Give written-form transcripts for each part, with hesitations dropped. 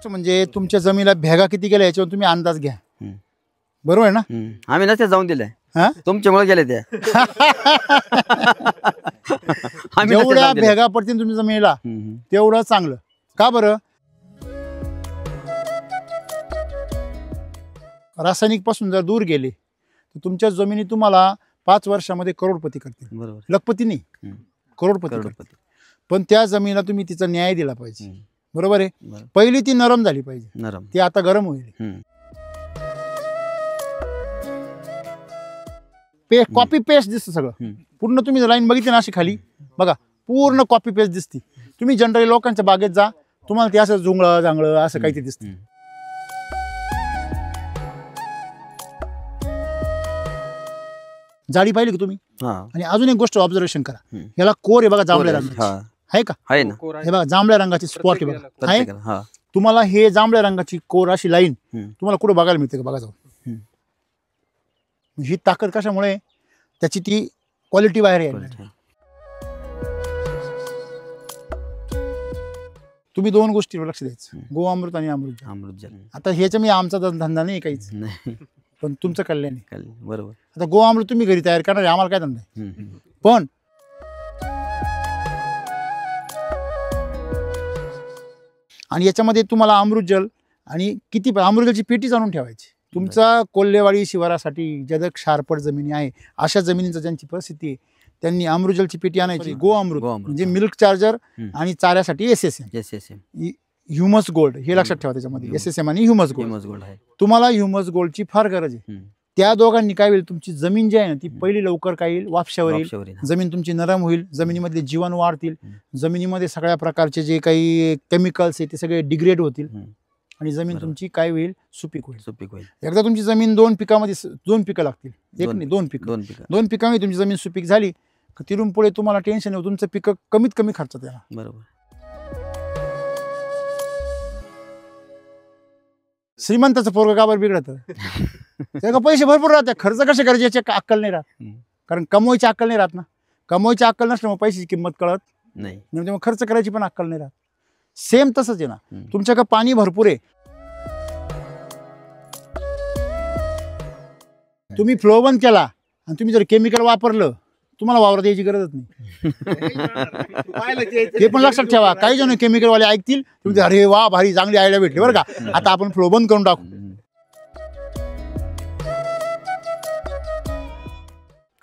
म्हणजे तुमच्या जमिनीला भेगा किती गेल्या याच्यावर तुम्ही अंदाज घ्या. बरोबर आहे ना. आम्ही नसते जाऊन दिले हा तुमच्यामुळे गेले त्या जेवढ्या भेगा पडतील तुमच्या जमिनीला तेवढं चांगलं. का बरं? रासायनिक पासून जर दूर गेले तर तुमच्या जमिनी तुम्हाला 5 वर्षामध्ये करोडपती करतील. बरोबर. लखपती नाही, करोडपती. पण त्या जमिनीला तुम्ही तिचा न्याय दिला पाहिजे. बरोबर आहे. पहिली ती नरम झाली पाहिजे, नरम. ती आता गरम होईल. कॉपी पेस्ट दिसतं सगळं पूर्ण. तुम्ही लाईन बघितली ना अशी खाली बघा, पूर्ण कॉपी पेस्ट दिसते. तुम्ही जनरली लोकांच्या बागेत जा, तुम्हाला ते असं झुंगळं जांगळं असं काहीतरी दिसतं. जाडी पाहिली का तुम्ही? आणि अजून एक गोष्ट ऑब्झर्वेशन करा, याला कोर आहे बघा, जांभळ्या रंगाची आहे का? आहे ना. हे बघा जांभळ्या रंगाची स्पॉट आहे बघा, आहे. तुम्हाला हे जांभळ्या रंगाची कोर अशी लाईन तुम्हाला कुठे बघायला मिळते का? बघा जाऊन. ही ताकद कशामुळे? त्याची ती क्वालिटी बाहेर आहे. तुम्ही 2 गोष्टीवर लक्ष द्यायचं, गोअमृत आणि अमृत. आता ह्याच्या मी आमचा धंदा नाही काहीच, पण तुमचं कल्याण आहे. बरोबर. आता गोअमृत तुम्ही घरी तयार करणार, आम्हाला काय धंदा आहे. पण आणि याच्यामध्ये तुम्हाला अमृतजल आणि किती अमृतजलची पेटीच आणून ठेवायची. तुमचा कोल्हेवाडी शिवारासाठी ज्या क्षारपट जमिनी आहे, अशा जमिनींचा ज्यांची परिस्थिती आहे, त्यांनी अमृतजलची पेटी आणायची. गोअमृत म्हणजे मिल्क चार्जर आणि चाऱ्यासाठी SSM, ह्युमस गोल्ड, हे लक्षात ठेवा. त्याच्यामध्ये SSM आणि ह्युमस गोल्ड आहे. तुम्हाला ह्युमस गोल्डची फार गरज आहे. त्या दोघांनी काय होईल, तुमची जमीन जी आहे ना ती पहिली लवकर काय येईल, वापशावर येईल. जमीन तुमची नरम होईल, जमिनीमधले जीवाणू वाढतील, जमिनीमध्ये सगळ्या प्रकारचे जे काही केमिकल्स आहे ते सगळे डिग्रेड होतील आणि जमीन तुमची काय होईल, सुपीक होईल. एकदा तुमची जमीन 2 पिकामध्ये 2 पिकं लागतील, एक नाही 2 पिकामध्ये तुमची जमीन सुपीक झाली, तिथून पुढे तुम्हाला टेन्शन येऊ, तुमचं पिकं कमीत कमी खर्चात येणार. बरोबर. श्रीमंताचं पोरगं का बरं बिघडतं? त्याला पैसे भरपूर राहतात, खर्च कसे करायचे याची अक्कल नाही राहत. कारण कमवायची अक्कल नाही राहत ना. कमवायची अक्कल नसल्यामुळे पैशाची किंमत कळत नाही, त्यामुळे खर्च करायची पण अक्कल नाही राहत. सेम तसंच आहे ना, तुमच्याकडे पाणी भरपूर आहे, तुम्ही फ्लो बंद केला आणि तुम्ही जर केमिकल वापरलं, तुम्हाला वावरात यायची गरजच नाही. हे पण लक्षात ठेवा. काही जण केमिकलवाले ऐकतील, तुम्ही अरे वा भारी चांगली आयडिया भेटली बरं का, आता आपण फ्लो बंद करून टाकू.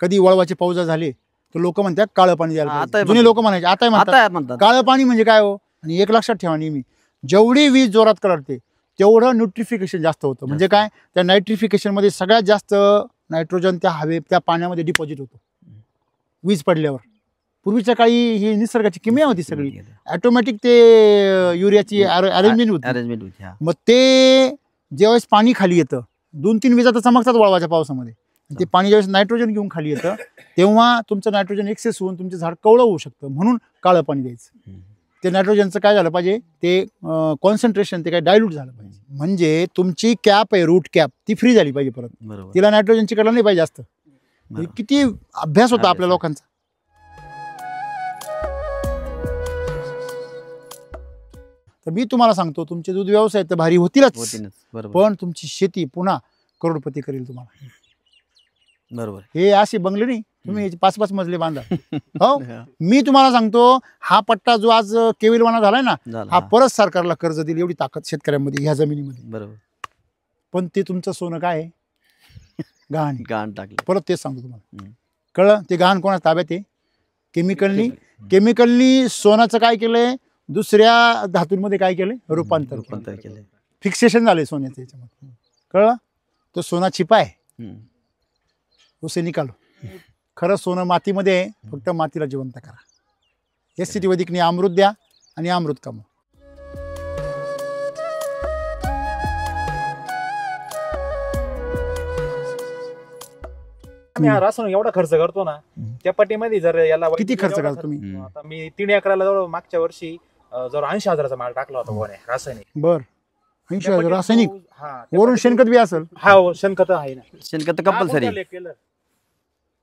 कधी वळवाचे पाऊस झाले तर लोक म्हणतात काळं पाणी द्यायला. जुने लोक म्हणायचे, आता म्हणतात काळं पाणी म्हणजे काय हो. आणि एक लक्षात ठेवा नेहमी, जेवढी वीज जोरात करते तेवढं न्यूट्रिफिकेशन जास्त होतं. म्हणजे काय, त्या नायट्रिफिकेशन मध्ये सगळ्यात जास्त नायट्रोजन त्या त्या पाण्यामध्ये डिपॉझिट होतो वीज पडल्यावर. पूर्वीच्या काळी ही निसर्गाची किमया होती सगळी, ऑटोमॅटिक ते युरियाची अरेंजमेंट होती. मग ते ज्यावेळेस पाणी खाली येतं, 2-3 विजा तर चमकतात वळवाच्या पावसामध्ये, ते पाणी ज्यावेळेस नायट्रोजन घेऊन खाली येतं तेव्हा तुमचं नायट्रोजन एक्सेस होऊन तुमचं झाड कवळं होऊ शकतं. म्हणून काळं पाणी द्यायचं. ते नायट्रोजनचं काय झालं पाहिजे, ते कॉन्सन्ट्रेशन ते काय डायल्यूट झालं पाहिजे. म्हणजे तुमची कॅप आहे, रूट कॅप, ती फ्री झाली पाहिजे परत. तिला नायट्रोजनची कळलं नाही पाहिजे जास्त. किती अभ्यास होता आपल्या लोकांचा. तर मी तुम्हाला सांगतो, तुमचे दूध व्यवसाय तर भारी होतीलच, पण तुमची शेती पुन्हा करोडपती करेल तुम्हाला. बरोबर. हे असे बंगले नाही, तुम्ही 5-5 मजले बांधा. हो, मी तुम्हाला सांगतो, हा पट्टा जो आज केविलवाना झालाय ना, हा परत सरकारला कर्ज देईल एवढी ताकद शेतकऱ्यांमध्ये, ह्या जमिनीमध्ये. बरोबर. पण ते तुमचं सोनं काय आहे, गहाण टाकलं. परत तेच सांगतो तुम्हाला, कळलं? ते गहाण कोणाच्या ताब्यात आहे? केमिकलनी सोन्याचं काय केलंय, दुसऱ्या धातूंमध्ये काय केलंय, रूपांतर केलंय. फिक्सेशन झालंय सोन्याचं याच्यामध्ये. कळलं? तो सोना छिपा आहे, उसे निकालो. खरं सोनं मातीमध्ये आहे, फक्त मातीला जिवंत करा. SCT वैदिकने अमृत द्या आणि अमृत कमवा. आम्ही हा रासायनिक एवढा खर्च करतो ना, त्या पट्टीमध्ये जर याला किती खर्च करा तुम्ही? आता मी 3 एकराला जवळ मागच्या वर्षी जवळ 80,000चा माल टाकला होता गोण्या रासायनिक. बर, 80,000 रासायनिक, वरून शेणखत बी असेल? हा, शेणखत आहे ना. शेणखत कंपल्सरी.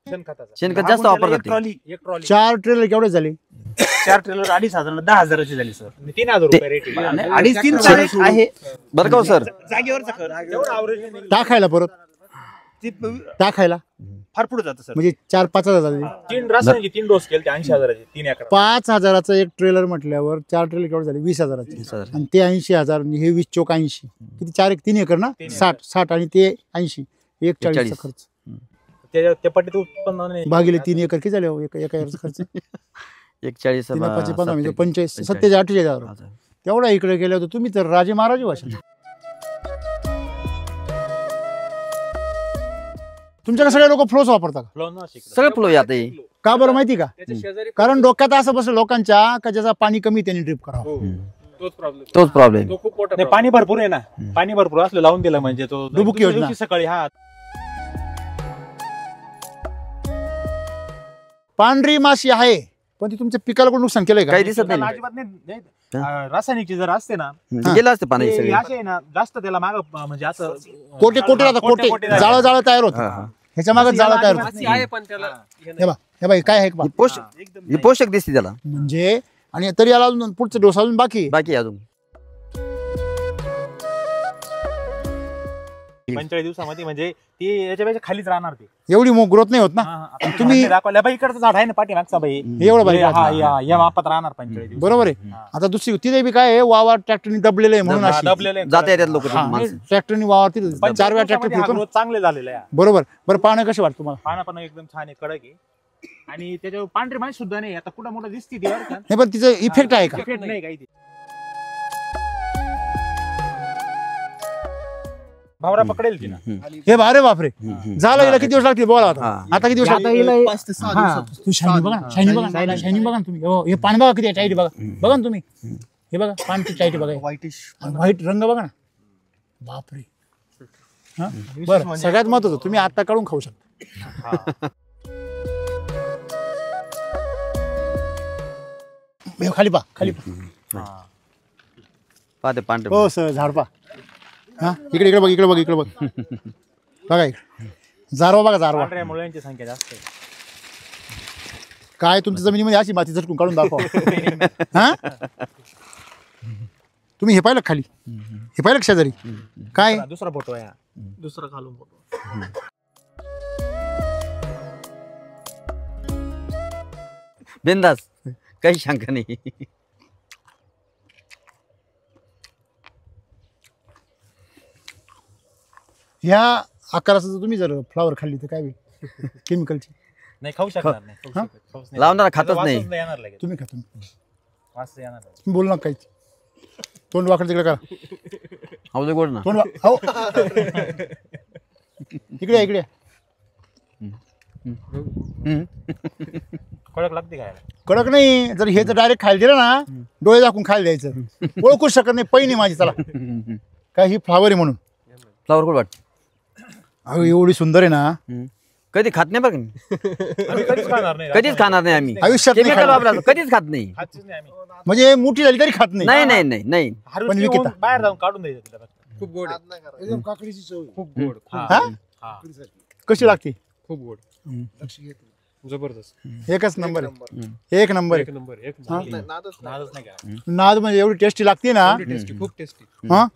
शेणखताचा शेणखत जास्त वापरतात. 1 ट्रॉली 4 ट्रेलर केवढे झाले? 4 ट्रेलर 2,500 10,000ची झाली सर. 3,000 रुपये रेट आहे. आणि 2.5-3 आहे बरं का हो सर? जागेवरचा खर्च तेवढं average नाही. टाकायला परत ते टाकायला फार पुढे जातं सर. म्हणजे 4-5 हजार 3 रासायनिक 3 डोस केले ते 80,000चे 3 एकर. 5,000चा एक ट्रेलर म्हटल्यावर 4 ट्रेलर केवढे झाले 20,000चे 20,000. आणि ते 80,000 हे 20 चौक 80 किती 3 एकर ना 60 आणि ते 80 41 खर्च ते पट्टीत उत्पन्न नाही. भागिले 3 एकर किती झाले हो? एका एकरचा खर्च 41 15 म्हणजे 45 27 48,000 तेवढा इकडे गेले होते तुम्ही तर राजे महाराज भाषा. तुमच्याकडे सगळे लोक फ्लोच वापरतात का? सगळं फ्लो आता हे. का बरं माहिती का? कारण डोक्यात असं बसलं लोकांच्या का ज्याचा पाणी कमी त्यांनी ड्रिप करावं. तोच प्रॉब्लेम. नाही, पाणी भरपूर आहे ना. पाणी भरपूर असलं लावून दिलं म्हणजे तो डुबुकी योजना. दिवशी सकाळी हा पांढरी माशी आहे पण ती तुमच्या पिकाला कोण नुकसान केलंय का? काही दिसत नाही. अजिबात नाही. रासायनिकची जर असते ना गेलं असते पाणी ते सगळे. असे आहे ना जास्त त्याला माग म्हणजे असं कोटे राहतात कोटे जाळं तयार होत ह्याच्या मागे जाळं तयार होत. आहे पण त्याला हे बाई काय आहे का? ही पोषक दिसते त्याला. म्हणजे आणि तरी याला अजून पुढचं डोस अजून बाकी आहे. बाकी अजून 45 दिवसामध्ये म्हणजे ती याच्यापेक्षा खालीच राहणार ते. एवढी ग्रोथ नाही होत ना. तुम्ही दाखवल्या बाई इकडचं झाड आहे ना पाठीमागचा बाई एवढं बाई या मापात राहणार 45 दिवस. बरोबर आहे. आता दुसरी तिथे बी काय आहे वावर ट्रॅक्टरनी दबलेलं आहे म्हणून अशी दबलेले जाता येतात लोक. ट्रॅक्टरनी वावर तिथे 4 वेळा ट्रॅक्टर फिरतो. चांगले झालेले आहे. बरोबर. बरं पाणी कसे वाटतं तुम्हाला? पाना पण एकदम छान आहे कडक आहे आणि त्याच्यावर पांढरी माशी सुद्धा नाही. आता कुठं मोठं दिसते ती बरं का? नाही पण तिचं इफेक्ट आहे का? इफेक्ट नाही काही. भावरा पकडेल ती ना. हे अरे बापरे झालं गेलं किती दिवस लागतील बोला आता किती दिवस लागतील? 5 ते 6 दिवसात. शायनिंग बघा शायनिंग बघा ना तुम्ही. हे पाणी बघा किती टाईट बघा ना तुम्ही. हे बघा पाणी टाईट बघा व्हाईट रंग बघा ना. बापरे. हा बरं सगळ्यात महत्वाचं तुम्ही आता काढून खाऊ शकता. खाली खाली पाहते पांढरे. हो सर झाड पा. हा इकडे बघ बघा इकडे जारवा बघा जारवा. पांढऱ्या मुळ्यांची संख्या जास्त आहे. काय तुमच्या जमिनीमध्ये अशी माती झटकून काढून दाखवा. हा तुम्ही हे पाहिलं खाली हे पाहिलं शेजारी काय दुसरा फोटो आहे. दुसरा खालून फोटो. बिंदास काही शंका नाही. ह्या आकाराचं जर तुम्ही जर फ्लावर खाल्ली तर काय होईल? केमिकलची नाही खाऊ शकणार नाही. खाऊ नाही. लावणारा खातच नाही. वासच येणार लगेच. तुम्ही खाता वास येणार नाही. तुम्ही बोलू नका काहीच. तोंड वाकड तिकडे करा. हौदे गोड ना. तोंड हो इकडे कडक लागते काय? कडक नाही. जर हे जर डायरेक्ट खायला दिलं ना डोळे दाखवून खायला द्यायचं. ओळखूच शकत नाही. पैनी माझी चला काय ही फ्लावर आहे म्हणून. फ्लावर गोड वाटत. अहो एवढी सुंदर आहे ना. कधी खात नाही बघ. आम्ही कधीच खाणार नाही. कधीच खाणार नाही आम्ही. आयुष्यात नाही केमिकल खाणार. वापरायचं कधीच खात नाही. खातच नाही आम्ही. म्हणजे मोठी झाली तरी खात नाही. नाही नाही नाही नाही. पण विकता. बाहेर जाऊन काढून द्यायचं तिला फक्त. खूप गोड आहे. काकडीची चव खूप गोड. हा हा. कशी लागते? खूप गोड. जबरदस्त. एकच नंबर आहे. एक नंबर आहे. नंबर एक नादच नाही करायचं. नाद म्हणजे एवढी टेस्टी लागते ना. टेस्टी खूप टेस्टी. हा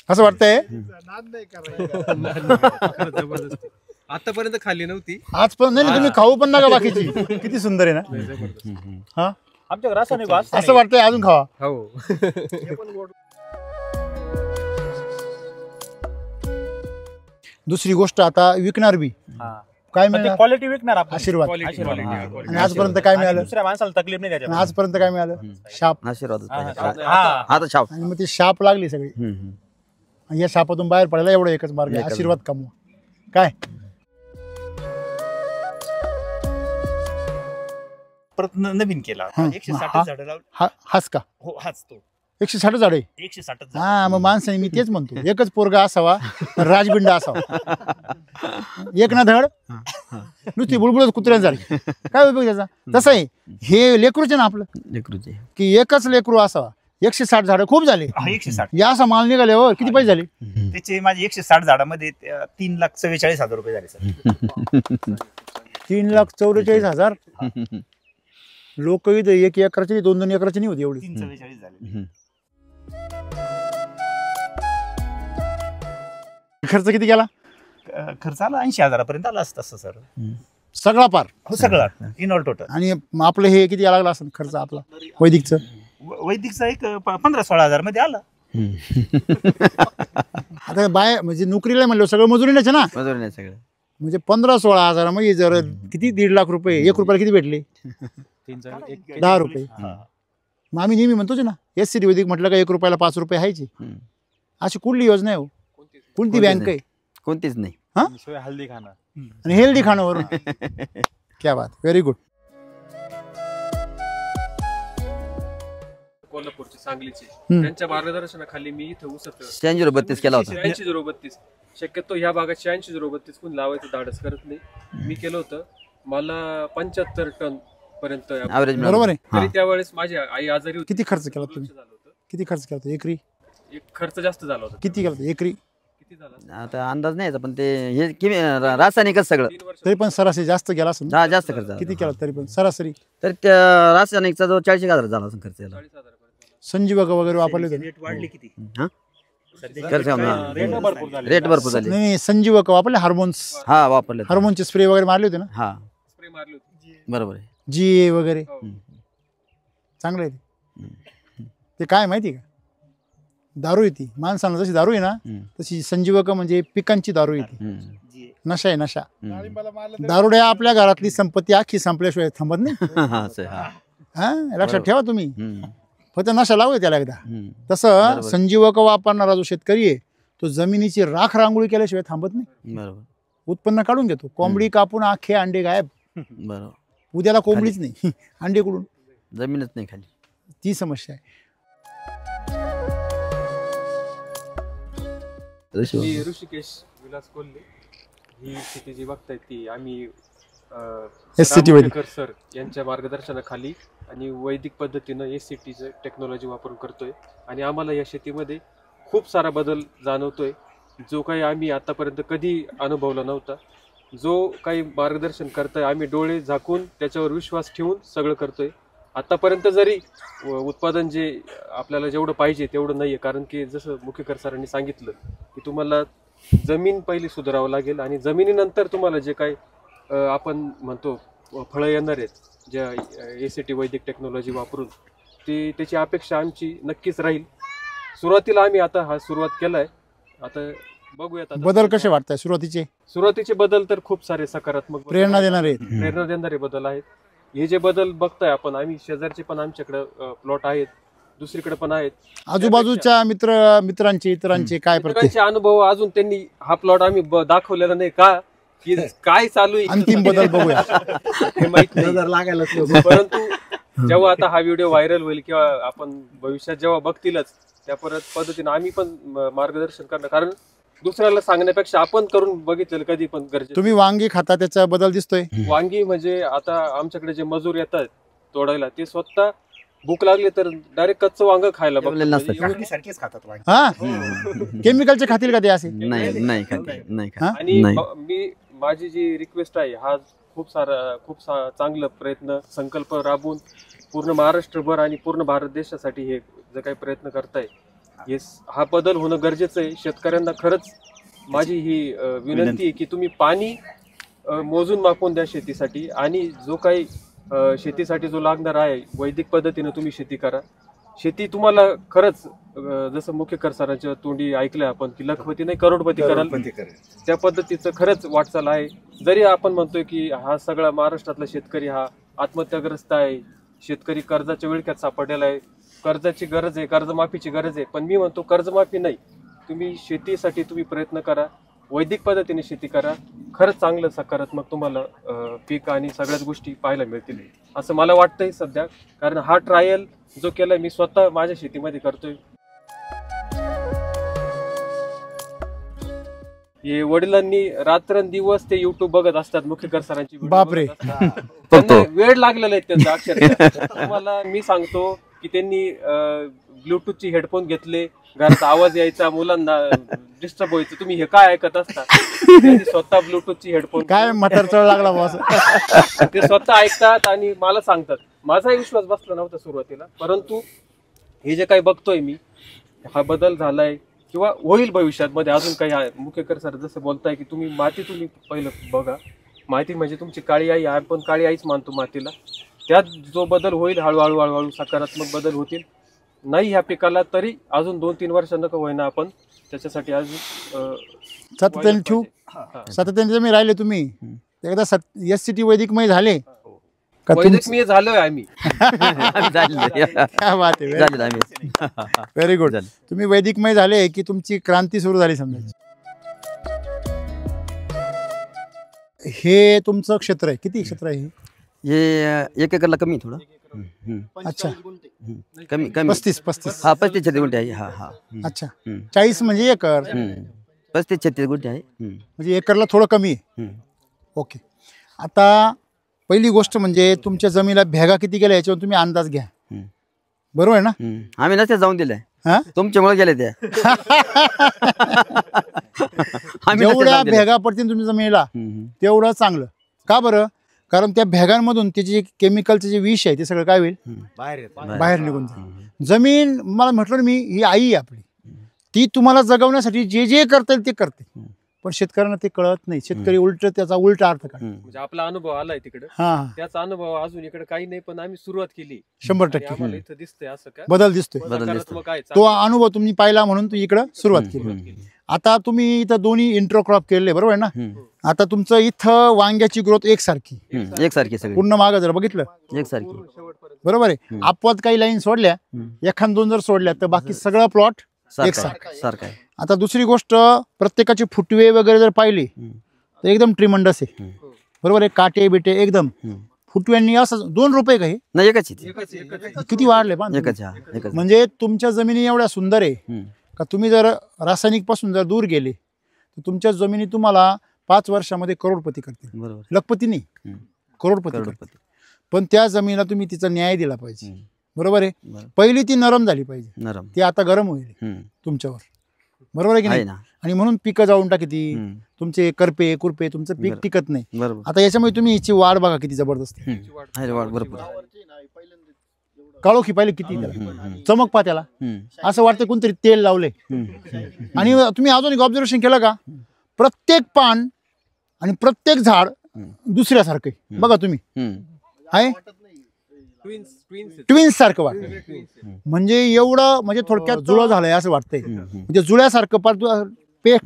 असं वाटतंय. नाद नाही करायचा. जबरदस्त. आतापर्यंत खाल्ली नव्हती. आज पण नाही तुम्ही खाऊ पण नका बाकीची. किती सुंदर आहे ना. हा आमच्या रासायनिक वास असं वाटतंय अजून खावा. हो. दुसरी गोष्ट आता विकणार बी काय मिळालं? क्वालिटी विकणार आपण. आशीर्वाद. आशीर्वाद. आणि आजपर्यंत काय आणि मिळालं? दुसऱ्या माणसाला तकलीफ नाही आणि त्याच्यात. आजपर्यंत काय मिळालं? शाप. आशीर्वादच पाहिजे. हा. आता शाप. आणि मग ती शाप लागली सगळी. आणि या शापातून बाहेर पडायला एवढा एकच मार्ग आहे. आशीर्वाद कमवा. काय परत नवीन केला. हा. 160 झाडं लावली. हाच का? हो हाच तो 160 झाडे. 160 झाड. हा मग माणसाने मी तेच म्हणतो एकच पोरगा असावा राजबिंडा असावा. एक ना धड नुसती बुळबुळच कुत्र्यान झाली काय उपयोग त्याचा. तसं आहे हे लेकरूच आहे ना आपलं लेकरूचे. की एकच लेकरू असावा. 160 झाडं खूप झाले. हा 160. या असा माल निघाले हो. किती पैसे झाले? त्याचे माझे 160 झाडामध्ये 3,44,000 रुपये झाले सर. 3,44,000. लोक इथं 1 एकराची 2-2 एकराची नाही होती एवढी. 344 झाले. खर्च किती गेला खर्च आला 80,000 आला असतं तसं सर. सगळा पार? हो सगळं इन ऑल टोटल. आणि आपलं हे किती लागला असेल खर्च आपला वैदिकचं? वैदिकचा एक 15-16 मध्ये आला. आता म्हणजे नोकरीला म्हणलं सगळं मजुरी नाही ना, मजुरी नाही सगळं. म्हणजे 15-16 हजार म्हणजे जर किती 1.5 लाख रुपये 1 रुपयाला किती भेटले? 10 रुपये. मग आम्ही नेहमी म्हणतोच ना SCT वैदिक म्हटलं का 1 रुपयाला 5 रुपये हायचे. अशी कुठली योजना आहे हो? कोणती बँक आहे? कोणतीच नाही. हल्दी खाणं आणि हेल्दी खाणं वरून. क्या बात, व्हेरी गुड. कोल्हापूरची सांगलीची त्यांच्या मार्गदर्शनाखाली मी इथं उसत 86-32 केला होता. 86-32 शक्यतो ह्या भागात 86-32 कोण लावायचं धाडस करत नाही. मी केलं होतं, मला 75 टन पर्यंत ऍव्हरेज बरोबर आहे. तरी त्यावेळेस माझी आई आजारी होती. किती खर्च केला तुम्ही? झालं होतं. किती खर्च केला होता एकरी? एक खर्च जास्त झाला होता. किती केला होता एकरी? किती झाला आता अंदाज नाही याचा, पण ते हे रासायनिकच सगळं. 3 वर्ष तरी पण सरासरी जास्त गेला असेल ना? जास्त खर्च झाला. किती केला तरी पण सरासरी? तर त्या रासायनिकचा जो 40,000 झाला असेल खर्च याला. 40,000 पर्यंत. संजीवक वगैरे वापरले होते? रेट वाढले किती? हा रेट भरपूर झाले. रेट भरपूर झाले. नाही, संजीवक वापरले, हार्मोन्स, हा वापरले. हार्मोनचे स्प्रे वगैरे मारले होते ना? हा स्प्रे मारली होती. बरोबर आहे. GA वगैरे हो. चांगलं आहे ते. काय माहिती का, दारू येते माणसाला, जशी दारू आहे ना तशी संजीवक म्हणजे पिकांची दारू येते. नशा आहे, नशा. डाळिंबाला मारलं तरी दारुड्या आपल्या घरातली संपत्ती अख्खी संपल्याशिवाय थांबत नाही. हा. हा, लक्षात ठेवा तुम्ही. फक्त नशा लावू त्याला एकदा. तसं बरोबर. संजीवक वापरणारा जो शेतकरी आहे तो जमिनीची राख रांगोळी केल्याशिवाय थांबत नाही. बरोबर. उत्पन्न काढून घेतो. कोंबडी कापून अख्खे अंडे गायब. बरोबर. उद्याला कोंबडीच नाही, अंडे कुठून? जमीनच नाही खाली. ती समस्या आहे. मी ऋषिकेश विलास कोल्हे. ही शेती जी बघताय ती आम्ही SCT वैदिक सर यांच्या मार्गदर्शनाखाली आणि वैदिक पद्धतीनं SCTचं टेक्नॉलॉजी वापरून करतोय. आणि आम्हाला या शेतीमध्ये खूप सारा बदल जाणवतोय, जो काही आम्ही आतापर्यंत कधी अनुभवला नव्हता. जो काही मार्गदर्शन करतोय आम्ही डोळे झाकून त्याच्यावर विश्वास ठेवून सगळं करतोय. आतापर्यंत जरी उत्पादन जे आपल्याला जेवढं पाहिजे तेवढं नाही आहे, कारण की जसं मुखेकर सरांनी सांगितलं की तुम्हाला जमीन पहिली सुधारावं लागेल आणि जमिनीनंतर तुम्हाला जे काही आपण म्हणतो फळं येणार आहेत ज्या SCT वैदिक टेक्नॉलॉजी वापरून, ती त्याची अपेक्षा आमची नक्कीच राहील. सुरुवातीला आम्ही आता हा सुरुवात केलाय. आता बघूयात बदल कसे वाटताय सुरुवातीचे बदल तर खूप सारे सकारात्मक प्रेरणा देणारे बदल आहेत. हे जे बदल बघताय आपण, आम्ही शेजारचे पण आमच्याकडे प्लॉट आहेत, दुसरीकडे पण आहेत. आजूबाजूच्या मित्रांचे इतरांचे काय मित्रांचे अनुभव अजून त्यांनी हा प्लॉट आम्ही दाखवलेला नाही का, की काय चालू आहे अंतिम बदल बघूया हे माहित नाही. परंतु जेव्हा आता हा व्हिडिओ व्हायरल होईल किंवा आपण भविष्यात जेव्हा बघतीलच त्या पद्धतीने आम्ही पण मार्गदर्शन करणार, कारण दुसऱ्याला सांगण्यापेक्षा आपण करून बघितलेलं कधी पण गरजेचं. तुम्ही वांगी खाता त्याचा बदल दिसतोय? वांगी म्हणजे आता आमच्याकडे जे मजूर येतात तोडायला, ते स्वतः भूक लागली तर डायरेक्ट कच्चं वांग खायला बघतात. सारखेच खातात वांगे. हा, केमिकलचे खातील का ते असे? नाही खाते, नाही खात. आणि मी माझी जी रिक्वेस्ट आहे, हा खूप चांगला प्रयत्न संकल्प राबवून पूर्ण महाराष्ट्रभर आणि पूर्ण भारत देशासाठी हे जे काही प्रयत्न करताय, हा बदल होणं गरजेचं आहे. शेतकऱ्यांना खरंच माझी ही विनंती आहे की तुम्ही पाणी मोजून मापून द्या शेतीसाठी, आणि जो काही शेतीसाठी जो लागणार आहे वैदिक पद्धतीने तुम्ही शेती करा. शेती तुम्हाला खरंच जसं मुख्यकर सरांच्या तोंडी ऐकलं आपण की लखपती नाही करोडपती कराल, त्या पद्धतीचं खरंच वाटचाल आहे. जरी आपण म्हणतोय की हा सगळा महाराष्ट्रातला शेतकरी हा आत्महत्याग्रस्त आहे, शेतकरी कर्जाच्या विळख्यात सापडलेला आहे, कर्जाची गरज आहे, कर्जमाफीची गरज आहे, पण मी म्हणतो कर्जमाफी नाही, तुम्ही शेतीसाठी तुम्ही प्रयत्न करा, वैदिक पद्धतीने शेती करा. खरंच चांगलं सकारात्मक तुम्हाला पीक आणि सगळ्याच गोष्टी पाहायला मिळतील असं मला वाटतंय सध्या. कारण हा ट्रायल जो केलाय मी स्वतः माझ्या शेतीमध्ये करतोय. हे वडिलांनी रात्रंदिवस ते YouTube बघत असतात, मुख्यकर सरांची बापरे, वेळ लागलेला आहे त्यांचा अक्षरशः. तुम्हाला मी सांगतो की त्यांनी ब्लूटूथची हेडफोन घेतले, घरात आवाज यायचा, मुलांना डिस्टर्ब व्हायचं, तुम्ही हे काय ऐकत असता? त्यांनी स्वतः ब्लूटूथची हेडफोन काय म्हातार चढ लागला बॉस. ते स्वतः ऐकतात आणि मला सांगतात. माझाही विश्वास बसला नव्हता सुरुवातीला, परंतु हे जे काही बघतोय मी, हा बदल झालाय किंवा होईल भविष्यात मध्ये अजून काही आहे. मुकेकर सर जसं बोलताय की तुम्ही पहिलं बघा, माती म्हणजे तुमची काळी आई, आपण काळी आईच मानतो मातीला. त्यात जो बदल होईल हळूहळू हळूहळू सकारात्मक बदल होतील. नाही ह्या पिकाला तरी अजून 2-3 वर्ष नका होईना, आपण त्याच्यासाठी अजून सातत्याने ठेवू. सातत्याने जर मी राहिले तुम्ही एकदा SCT वैदिकमय झाले का वैदिकमय झालोय आम्ही. काय बात आहे, व्हेरी गुड. तुम्ही वैदिकमय झाले की तुमची क्रांती सुरू झाली समजा. हे तुमचं क्षेत्र आहे, किती क्षेत्र आहे हे 1 एकरला कमी थोडं. अच्छा, कमी कमी 35 हा 35-36 गुंठे आहे. हा हा. अच्छा, 40 म्हणजे एकर, 35-36 गुंठे आहे. म्हणजे एकरला थोडं कमी आहे. ओके. आता पहिली गोष्ट म्हणजे तुमच्या जमिनीला भेगा किती गेल्या याच्यावर तुम्ही अंदाज घ्या, बरोबर आहे ना? आम्ही नसते जाऊन दिले, हा, तुमच्यामुळे गेले त्या. जेवढ्या भेगा पडतील तुमच्या जमिनीला तेवढं चांगलं. का बरं? कारण त्या भेगांमधून त्याचे जे केमिकलचे जे विष आहे ते सगळं काय होईल, बाहेर निघून जाईल. जमीन मला म्हटलं मी ही आई आहे आपली, ती तुम्हाला जगवण्यासाठी जे जे करता येईल ते करते. पण शेतकऱ्यांना ते कळत नाही. शेतकरी त्याचा उलटा अर्थ काढतो. म्हणजे आपला अनुभव आलाय तिकडे, त्याचा अनुभव अजून इकडे काही नाही, पण आम्ही सुरुवात केली 100%. आम्हाला इथं दिसतंय असं काय बदल दिसतोय. तो अनुभव तुम्ही पाहिला म्हणून तुम्ही इकडे सुरुवात केली. आता तुम्ही इथं दोन्ही इंटरक्रॉप केले, बरोबर आहे ना? आता तुमचं इथं वांग्याची ग्रोथ एकसारखी सगळी पूर्ण मागं जर बघितलं एकसारखी, बरोबर आहे. अपवाद काही लाईन सोडल्या, 1-2 जर सोडल्या तर बाकी सगळं प्लॉट सारखा आहे. आता दुसरी गोष्ट, प्रत्येकाचे फुटवे वगैरे जर पाहिले तर एकदम ट्रिमंडस आहे, बरोबर आहे. काटे बिटे एकदम फुटव्यांनी असं 2 रुपये काही नाही, एकच किती वाढले एकच. म्हणजे तुमच्या जमिनी एवढ्या सुंदर आहे का तुम्ही जर रासायनिक पासून जर दूर गेले तर तुमच्या जमिनी तुम्हाला 5 वर्षामध्ये करोडपती करतील. बरोबर. लखपती नाही, करोडपती करतील. पण त्या जमिनीला तुम्ही तिचा न्याय दिला पाहिजे, बरोबर आहे. पहिली ती नरम झाली पाहिजे, ती आता गरम होईल तुमच्यावर, बरोबर आहे की नाही? आणि म्हणून पिकं जाऊन टाकती तुमचे, करपे कुरपे, तुमचं पीक टिकत नाही. आता याच्यामुळे तुम्ही हिची वाढ बघा किती जबरदस्त आहे. काळोखी पाहिले किती चमक पा त्याला, असं वाटतं कोणतरी तेल लावले. आणि तुम्ही अजून एक ऑब्झर्वेशन केलं का, प्रत्येक पान आणि प्रत्येक झाड दुसऱ्यासारखं बघा तुम्ही, आहे ट्विन्स सारखं वाटतं. म्हणजे एवढं, म्हणजे थोडक्यात जुळं झालंय असं वाटतंय. म्हणजे जुळ्यासारखं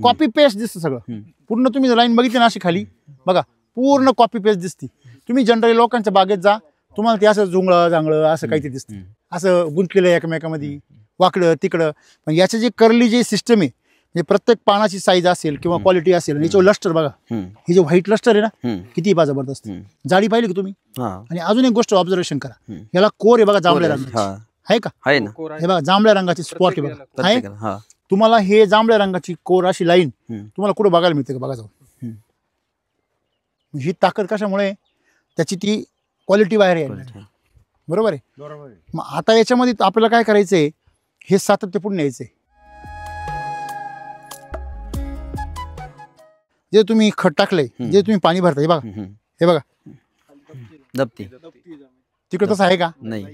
कॉपी पेस्ट दिसतं सगळं पूर्ण. तुम्ही लाईन बघितली ना अशी खाली बघा, पूर्ण कॉपी पेस्ट दिसते. तुम्ही जनरली लोकांच्या बागेत जा, तुम्हाला ते असं जुंगळं जांगळं असं काहीतरी दिसतं, असं गुंतलेलं एकमेकामध्ये, वाकडं तिकडं. पण याचे जे कर्ली जे सिस्टम आहे, म्हणजे प्रत्येक पानाची साईज असेल किंवा क्वालिटी असेल, आणि याच्यावर लस्टर बघा, हे जे व्हाईट लस्टर आहे ना किती जबरदस्त, जाडी पाहिली का तुम्ही? आणि अजून एक गोष्ट ऑब्झर्वेशन करा, याला कोर आहे बघा, जांभळ्या रंगाची आहे का? हे बघा जांभळ्या रंगाची स्पॉट आहे बघा, आहे. तुम्हाला हे जांभळ्या रंगाची कोर अशी लाईन तुम्हाला कुठे बघायला मिळते का? बघा जाऊन. ही ताकद कशामुळे? त्याची ती क्वालिटी बाहेर आहे, बरोबर आहे. मग आता याच्यामध्ये आपल्याला काय करायचंय, हे सातत्यपूर्ण न्यायचंय. जे तुम्ही खत टाकले, जे तुम्ही पाणी भरता, हे बघा दबती, तिकडे तसं आहे का? नाही.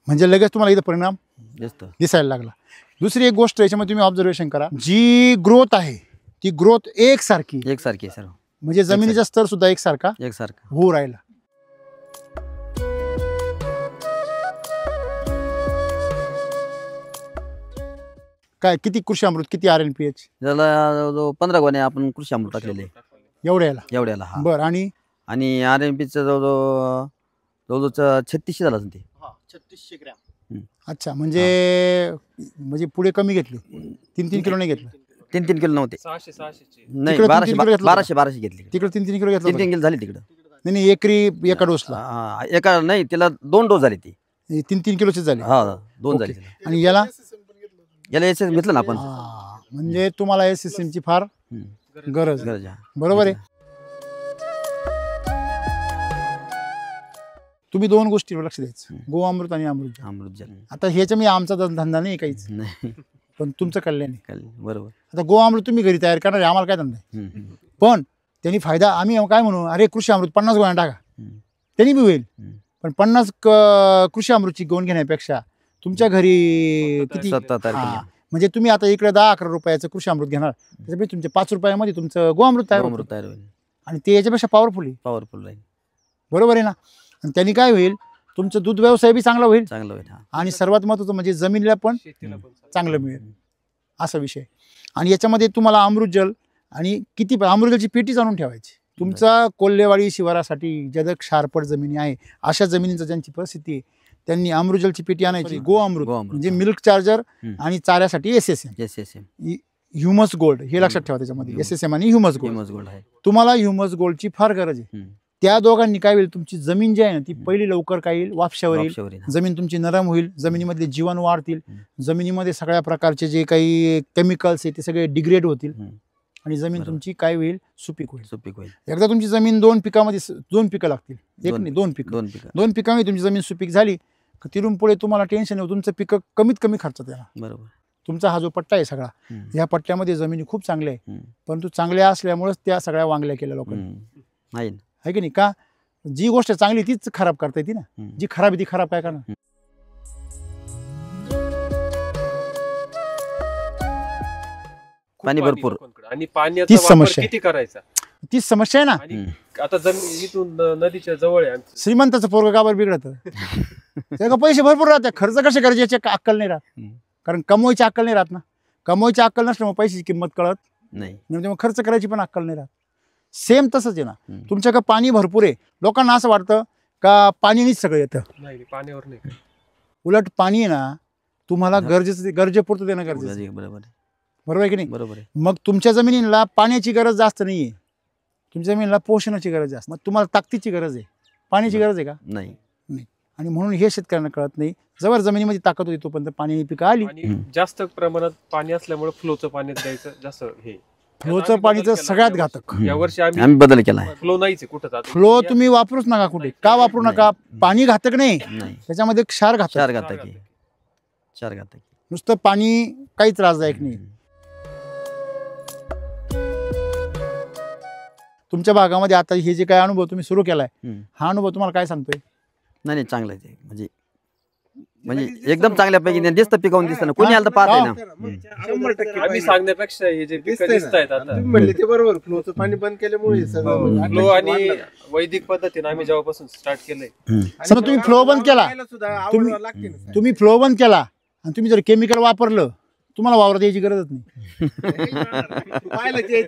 म्हणजे लगेच तुम्हाला इथं परिणाम दिसायला लागला. दुसरी एक गोष्ट याच्यामध्ये तुम्ही ऑब्झर्वेशन करा, जी ग्रोथ आहे ती ग्रोथ एकसारखी सर. म्हणजे जमिनीचा स्तर सुद्धा एकसारखा होऊ राहिला. काय किती कृषी अमृत, किती RNPH? त्याला 15 गोणे आपण कृषी अमृत टाकलेले एवढ्याला. बरं. आणि RNPचं जवळजवळ 3600 झाला ते. 3600 ग्रॅम. अच्छा, म्हणजे पुढे कमी घेतले, 3-3 किलो नाही घेतलं? 3-3 किलो नव्हते, 600 नाही 1200 घेतले. तिकडे 3-3 किलो घेतलं. 3 किलो झाले तिकडं. नाही एकरी एका डोसला? एका नाही, त्याला 2 डोस झाले. ती 3-3 किलोचे झाले. 2 झाले. आणि याला याला घेतलं ना आपण. म्हणजे तुम्हाला SSM ची फार गरज, बरोबर आहे. तुम्ही 2 गोष्टीवर लक्ष द्यायचं, गोअमृत आणि अमृत. अमृत जल आता ह्याच्या मी आमचा धंदा नाही काहीच, नाही. पण तुमचं कल्याण आहे. बरोबर. आता गोअमृत तुम्ही घरी तयार करणार, आम्हाला काय धंदा आहे. पण त्यांनी फायदा, आम्ही काय म्हणू, अरे कृषी अमृत 50 गोण्या टाका, त्यांनी बी होईल. पण 50 कृषी अमृतची गोण घेण्यापेक्षा तुमच्या घरी किती, म्हणजे तुम्ही आता इकडे 10-11 रुपयाचं कृषी अमृत घेणार, त्याच्यापेक्षा तुमच्या 5 रुपयामध्ये तुमचं गोअमृत तयार होईल आणि ते याच्यापेक्षा पॉवरफुल राहील. बरोबर आहे ना. आणि त्यांनी काय होईल, तुमचं दूध व्यवसाय बी चांगला होईल आणि सर्वात महत्त्वाचं म्हणजे जमिनीला पण चांगलं मिळेल, असा विषय. आणि याच्यामध्ये तुम्हाला अमृत जल आणि किती अमृतजलची पेटीच आणून ठेवायची. तुमचा कोल्हेवाडी शिवारासाठी ज्यादा क्षारपट जमिनी आहे, अशा जमिनींचं ज्यांची परिस्थिती आहे, त्यांनी अमृतजलची पेटी आणायची. गोअमृत म्हणजे मिल्क चार्जर आणि चाऱ्यासाठी SSM ह्युमस गोल्ड, हे लक्षात ठेवा. त्याच्यामध्ये SSM आणि ह्युमस गोल्ड. तुम्हाला ह्युमस गोल्डची फार गरज आहे. त्या दोघांनी काय होईल, तुमची जमीन जी आहे ना ती पहिली लवकर काय येईल, वापशावर येईल. जमीन तुमची नरम होईल, जमिनीमधले जीवन वाढतील, जमिनीमध्ये सगळ्या प्रकारचे जे काही केमिकल्स आहे ते सगळे डिग्रेड होतील आणि जमीन तुमची काय होईल, सुपीक होईल. एकदा तुमची जमीन 2 पिकामध्ये 2 पिकं लागतील, एक नाही 2 पिकामध्ये तुमची जमीन सुपीक झाली, तिथून पुढे तुम्हाला टेन्शन येऊ, तुमचं पिकं कमीत कमी खर्चात येणार. बरोबर. तुमचा हा जो पट्टा आहे सगळा, ह्या पट्ट्यामध्ये जमिनी खूप चांगल्या आहे, परंतु चांगल्या असल्यामुळेच त्या सगळ्या वांगल्या केल्या लोकांनी, आहे की नाही. का जी गोष्ट चांगली तीच खराब करता येते ना, जी खराब आहे ती खराब काय करणार. पाणी भरपूर आणि पाण्याचा वापर किती करायचा, तीच समस्या आहे ना. आता इथून नदीच्या जवळ आहे, श्रीमंताचं पोरग गावर बिघडत, त्याला पैसे भरपूर राहतात, खर्च कसे करायचे याची अक्कल नाही राहत, कारण कमवायची अक्कल नाही राहत ना. कमवायची अक्कल नसल्यामुळे पैशाची किंमत कळत नाही, त्यामुळे खर्च करायची पण अक्कल नाही राहत. सेम तसंच आहे ना, तुमच्याकडे पाणी भरपूर आहे, लोकांना असं वाटतं का पाणीनेच सगळं येतं. पाण्यावर नाही, उलट पाणी आहे ना तुम्हाला गरजेपुरतं देणं गरजेचं आहे. बरोबर आहे की नाही. बरोबर आहे. मग तुमच्या जमिनीला पाण्याची गरज जास्त नाहीये, तुमच्या जमिनीला पोषणाची गरज जास्त. मग तुम्हाला ताकदीची गरज आहे, पाण्याची गरज आहे का, नाही. आणि म्हणून हे शेतकऱ्यांना कळत नाही, जवळ जमिनीमध्ये ताकद होती तोपर्यंत पाणी पिकं आली. जास्त प्रमाणात पाणी असल्यामुळे फ्लोचं पाणी द्यायचं जास्त, हे फ्लोचं पाणीचं सगळ्यात घातक. यावर्षी आम्ही बदल केला, फ्लो नाहीच कुठं. फ्लो तुम्ही वापरूच नका कुठे, का वापरू नका, पाणी घातक नाही, त्याच्यामध्ये क्षार घातक, नुसतं पाणी काही त्रासदायक नाही. तुमच्या भागामध्ये आता हे जे काय अनुभव तुम्ही सुरू केलाय, हा अनुभव तुम्हाला काय सांगतोय. नाही चांगला आहे, म्हणजे एकदम चांगल्यापैकी दिसतं, पिकावून दिसतं ना, कोणी आलं तर पाहत ना. 100% आम्ही सांगण्यापेक्षा हे जे पिकं दिसतायत आता, म्हणले ते बरोबर, फ्लोचं पाणी बंद केल्यामुळे फ्लो आणि वैदिक पद्धतीने आम्ही जेव्हापासून स्टार्ट केलंय. समजा तुम्ही फ्लो बंद केला, तुम्ही फ्लो बंद केला आणि तुम्ही जर केमिकल वापरलं, तुम्हाला वावरात यायची गरजच नाही.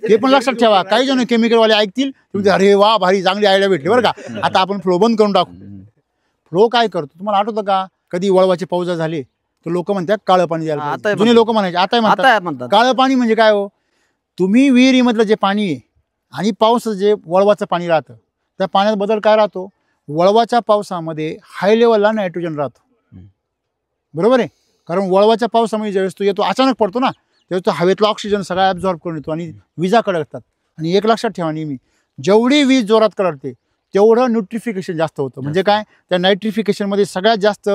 हे पण लक्षात ठेवा, काही जण केमिकल वाले ऐकतील, तुम्ही अरे वा भारी चांगली आयडिया भेटली बरं का, आता आपण फ्लो बंद करून टाकू. फ्लो काय करतो तुम्हाला आठवतं का, कधी वळवाचे पाऊस झाले तर लोक म्हणतात काळं पाणी द्यायला, जुने लोक म्हणायचे, आता म्हणतात काळं पाणी म्हणजे काय हो, तुम्ही विहिरीमधलं जे पाणी आहे आणि पाऊस जे वळवाचं पाणी राहतं, त्या पाण्यात बदल काय राहतो, वळवाच्या पावसामध्ये हाय लेवलला नायट्रोजन राहतो. बरोबर आहे, कारण वळवाच्या पावसामध्ये ज्यावेळेस तो येतो अचानक पडतो ना, त्यावेळेस तो हवेतला ऑक्सिजन सगळा ॲब्झॉर्ब करून येतो आणि विजा कडकतात. आणि एक लक्षात ठेवा नेहमी, जेवढी वीज जोरात कडकते तेवढं न्यूट्रिफिकेशन जास्त होतं. म्हणजे काय, त्या नायट्रिफिकेशनमध्ये सगळ्यात जास्त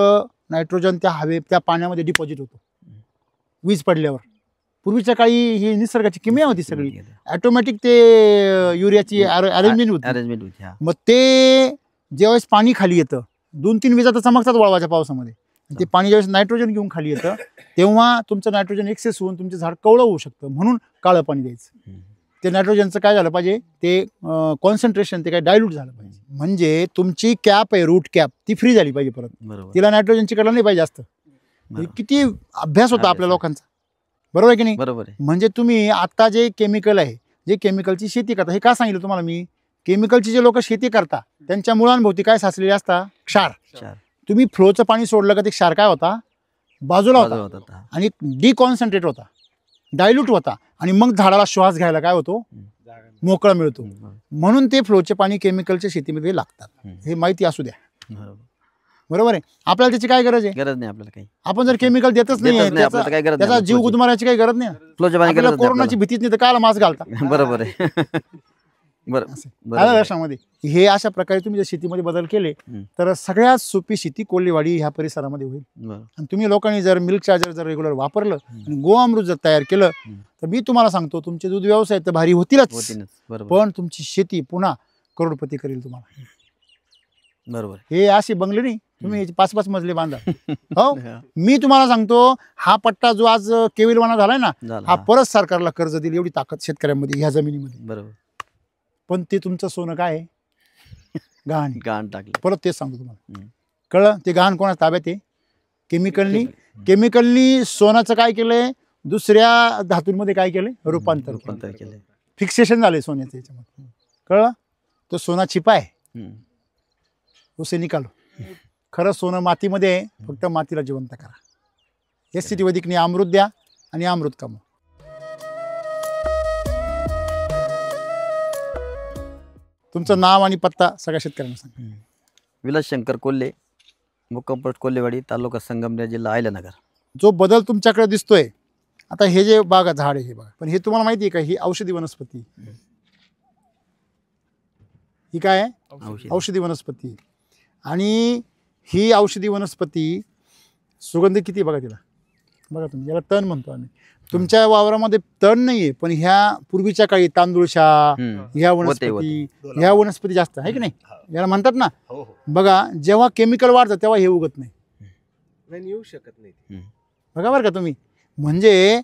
नायट्रोजन त्या पाण्यामध्ये डिपॉझिट होतो वीज पडल्यावर. पूर्वीच्या काळी ही निसर्गाची किमया होती सगळी, ऑटोमॅटिक ते युरियाची अरेंजमेंट होती. मग ते ज्यावेळेस पाणी खाली येतं, 2-3 विजा तर चमकतात वळवाच्या पावसामध्ये, ते पाणी ज्यावेळेस नायट्रोजन घेऊन खाली येतं तेव्हा तुमचं नायट्रोजन एक्सेस होऊन तुमचं झाड कवळं होऊ शकतं. म्हणून काळं पाणी द्यायचं. ते नायट्रोजनचं काय झालं पाहिजे, ते कॉन्सन्ट्रेशन ते काय डायल्यूट झालं पाहिजे. म्हणजे तुमची कॅप आहे, रूट कॅप, ती फ्री झाली पाहिजे परत, तिला नायट्रोजनची कडलं नाही पाहिजे जास्त. किती अभ्यास होता आपल्या लोकांचा, बरोबर आहे की नाही. बरोबर. म्हणजे तुम्ही आता जे केमिकल आहे, जे केमिकलची शेती करता, हे का सांगितलं तुम्हाला मी, केमिकलची जे लोक शेती करता त्यांच्या मुळांभोवती काय साचलेले असता, क्षार. तुम्ही फ्लोचं पाणी सोडलं का ते क्षार काय होता, बाजूला होता आणि डिकॉन्सन्ट्रेट होता, डायल्यूट होता, आणि मग झाडाला श्वास घ्यायला काय होतो, मोकळा मिळतो. म्हणून ते फ्लोचे पाणी केमिकलच्या शेतीमध्ये लागतात, हे माहिती असू द्या. बरोबर आहे. आपल्याला त्याची काय गरज आहे, गरज नाही आपल्याला काही. आपण जर केमिकल देतच नाही, त्याचा जीव गुदमारायची काही गरज नाही. कोरोनाची भीतीच नाही तर कायला मास्क घालता. बरोबर आहे. बरं असं बरोबर आलं आहे. लक्षामध्ये. हे अशा प्रकारे तुम्ही जर शेतीमध्ये बदल केले तर सगळ्यात सोपी शेती कोल्हेवाडी ह्या परिसरामध्ये होईल. बरं. आणि तुम्ही लोकांनी जर मिल्क चार्जर जर रेग्युलर वापरलं आणि गोअमृत जर तयार केलं तर मी तुम्हाला सांगतो तुमचे दूध व्यवसाय तर भारी होतीलच, होतीनच. बरोबर पण तुमची शेती पुन्हा करोडपती करेल तुम्हाला. बरोबर. हे अशी बंगले नाही तुम्ही 5-5 मजले बांधा. हो मी तुम्हाला सांगतो हा पट्टा जो आज केविलवाना झालाय ना झालं. हा परत सरकारला कर्ज देईल एवढी ताकद शेतकऱ्यांमध्ये ह्या जमिनीमध्ये. बरोबर. पण ते तुमचं सोनं काय आहे? गहाण आहे. गाण टाकलं. परत तेच सांगतो तुम्हाला. कळलं? ते गहाण कोणाच्या ताब्यात आहे? केमिकलनी सोन्याचं काय केलंय, दुसऱ्या धातूंमध्ये काय केलंय, रूपांतर केलं. फिक्सेशन झालंय सोन्याचं याच्यामध्ये. कळलं? तो सोना छिपा आहे, उसे निकालो. खरं सोनं मातीमध्ये आहे, फक्त मातीला जिवंत करा. SCT वैदिकने अमृत द्या आणि अमृत कमवा. तुमचं नाव आणि पत्ता सगळ्या शेतकऱ्यांना सांगा. विलास शंकर कोल्हे, मुक्काम पोस्ट कोल्हेवाडी, तालुका संगमनेर, जिल्हा अहिल्यानगर. जो बदल तुमच्याकडे दिसतोय आता, हे जे बागा झाड आहे हे बघा, पण हे तुम्हाला माहिती आहे का ही औषधी वनस्पती, ही काय आहे? औषधी वनस्पती. आणि ही औषधी वनस्पती सुगंध किती बघा तिला, बघा तुम्ही याला तण म्हणतो आम्ही. तुमच्या वावरामध्ये तण नाहीये, पण ह्या पूर्वीच्या काळी तांदूळशा ह्या वनस्पती जास्त आहे की नाही, याला म्हणतात ना. बघा जेव्हा केमिकल वाढतं तेव्हा हे उगत नाही, येऊ शकत नाही. बघा बरं का तुम्ही. म्हणजे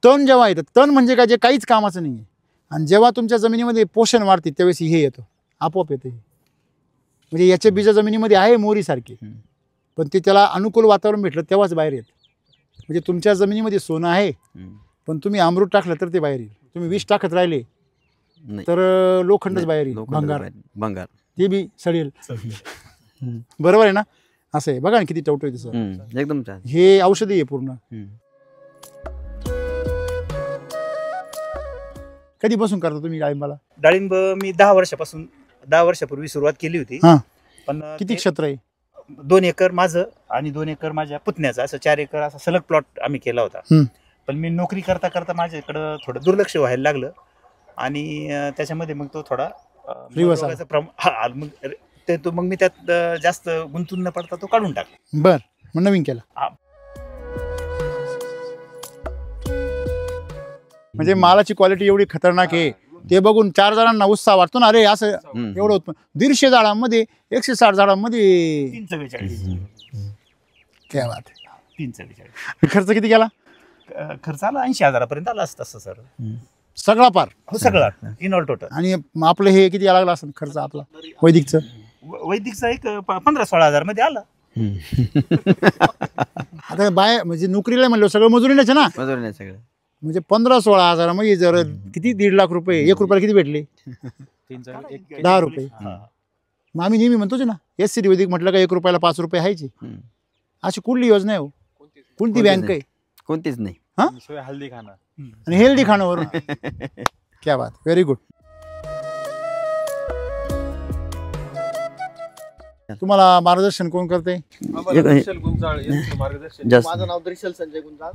तण जेव्हा येतं, तण म्हणजे काय, जे काहीच कामाचं नाही आहे. आणि जेव्हा तुमच्या जमिनीमध्ये पोषण वाढते त्यावेळेस हे येतं, आपोआप येतं. म्हणजे याचे बीज जमिनीमध्ये आहे मोरीसारखे, पण ते त्याला अनुकूल वातावरण भेटलं तेव्हाच बाहेर येतं. म्हणजे तुमच्या जमिनीमध्ये सोनं आहे, पण तुम्ही अमृत टाकलं तर ते बाहेर येईल. तुम्ही विष टाकत राहिले तर लोखंडच बाहेर येईल, भंगार ते बी सडेल. बरोबर आहे ना. असं आहे बघा ना किती टवटवीत दिसतं. एकदम छान. हे औषधी आहे पूर्ण. कधीपासून करता तुम्ही डाळिंबाला? डाळिंब मी 10 वर्षापूर्वी सुरुवात केली होती. पण किती क्षेत्र आहे? 2 एकर माझं आणि 2 एकर माझ्या पुतण्याचं, असं 4 एकर असा सलग प्लॉट आम्ही केला होता. पण मी नोकरी करता करता माझ्याकडं थोडं दुर्लक्ष व्हायला लागलं आणि त्याच्यामध्ये मग तो थोडा मग मी त्यात जास्त गुंतून न पडता तो काढून टाकला. बर, मग नवीन केला. म्हणजे मालाची क्वालिटी एवढी खतरनाक आहे, ते बघून 4 जणांना उत्साह वाटतो ना, अरे असं एवढं उत्पन्न. 150 झाडांमध्ये 160 झाडांमध्ये 344. काय बात आहे. 344. खर्च किती केला? खर्च आला 80,000 आला असतं तसं सर. सगळा पार? हो सगळं इन ऑल टोटल. आणि आपलं हे किती यायला लागला असेल खर्च आपला वैदिकचं? वैदिकचा एक 15-16 मध्ये आला. आता म्हणजे नोकरीला म्हणलं सगळं मजुरीनेच ना. मजुरी सगळं म्हणजे 15-16 हजारामध्ये जर किती 1.5 लाख रुपये, 1 रुपयाला किती भेटले? 10 रुपये. मग आम्ही नेहमी म्हणतोच ना SCT वैदिक म्हटलं का 1 रुपयाला 5 रुपये हायचे. अशी कुठली योजना आहे हो, कोणती बँक आहे? कोणतीच नाही. हल्दी खाणं आणि हेल्दी खाणं वरून. क्या बात, व्हेरी गुड. तुम्हाला मार्गदर्शन कोण करते? माझं नाव द्रिशल संजय गुंजाळ.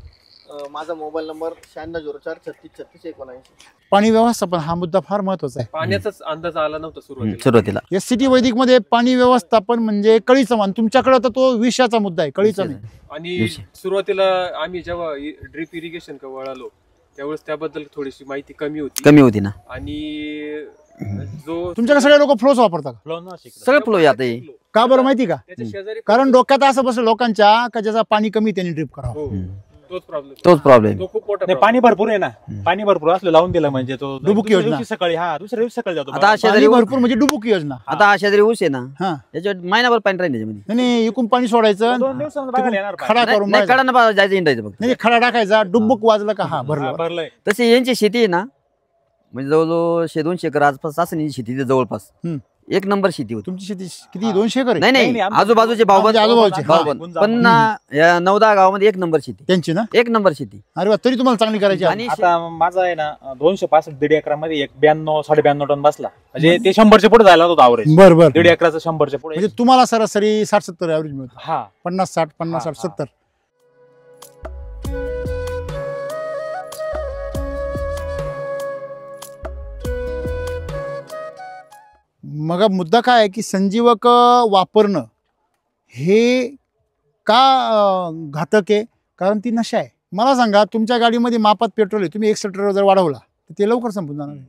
माझा मोबाईल नंबर 9604363679. पाणी व्यवस्थापन हा मुद्दा फार महत्वाचा आहे. पाण्याचाच अंदाज आला नव्हता सुरुवातीला. SCT वैदिक मध्ये पाणी व्यवस्थापन म्हणजे कळीचं मान. तुमच्याकडे तर तो विषयाचा मुद्दा आहे, कळीचा नाही. आणि सुरुवातीला आम्ही जेव्हा ड्रिप इरिगेशन का वळालो त्यावेळेस त्याबद्दल थोडीशी माहिती कमी होती ना. आणि जो तुमच्याकडे सगळे लोक फ्लोच वापरतात? सगळं फ्लो यात आहे. का बरं माहिती का? कारण डोक्यात असं बसलं लोकांच्या का ज्याचा पाणी कमी त्यांनी ड्रिप करावं. तोच प्रॉब्लेम. तो खूप मोठा पाणी भरपूर आहे ना, पाणी भरपूर असलं लावून दिलं म्हणजे तो डुबुकी योजना सकाळी दुसऱ्या दिवशी सकाळी जातो. आता पाणी भरपूर म्हणजे डुबुकी योजना. आता शेजारी ऊस आहे ना, हा याच्यात महिनाभर पाणी राहील त्याच्यामध्ये. नाही इकून पाणी सोडायचं, 2 दिवसांत बघायला येणार खडा करून नाही, कडानं जायचं इंडायचं फक्त. नाही खडा टाकायचा, डुबुक वाजलं का हा भरलं. भरलंय. तशी यांची शेती आहे ना, म्हणजे जवळजवळ 100-200 एकर आसपास असं शेती जवळपास. 1 नंबर शेती होती. तुमची शेती किती? 200 एकर? नाही आजूबाजूचे भाऊबंद. पण 9-10 गावामध्ये 1 नंबर शेती त्यांची ना, 1 नंबर शेती. अरे वा, तरी तुम्हाला चांगली करायची. आणि आता माझा आहे ना 265 1.5 एकरामध्ये 92-92 टन बसला. म्हणजे ते 100च्या पुढे जायला होता अवरेज. बरं बरं. 1.5 एकराचं 100च्या पुढे. म्हणजे तुम्हाला सरासरी 60-70 ॲव्हरेज मिळतो. हा 50-60 50-60-70. मग मुद्दा काय आहे की संजीवक वापरणं हे का घातक आहे? कारण ती नशा आहे. मला सांगा, तुमच्या गाडीमध्ये मापात पेट्रोल आहे, तुम्ही एक्सेलेटर जर वाढवला तर ते लवकर संपून जाणार आहे.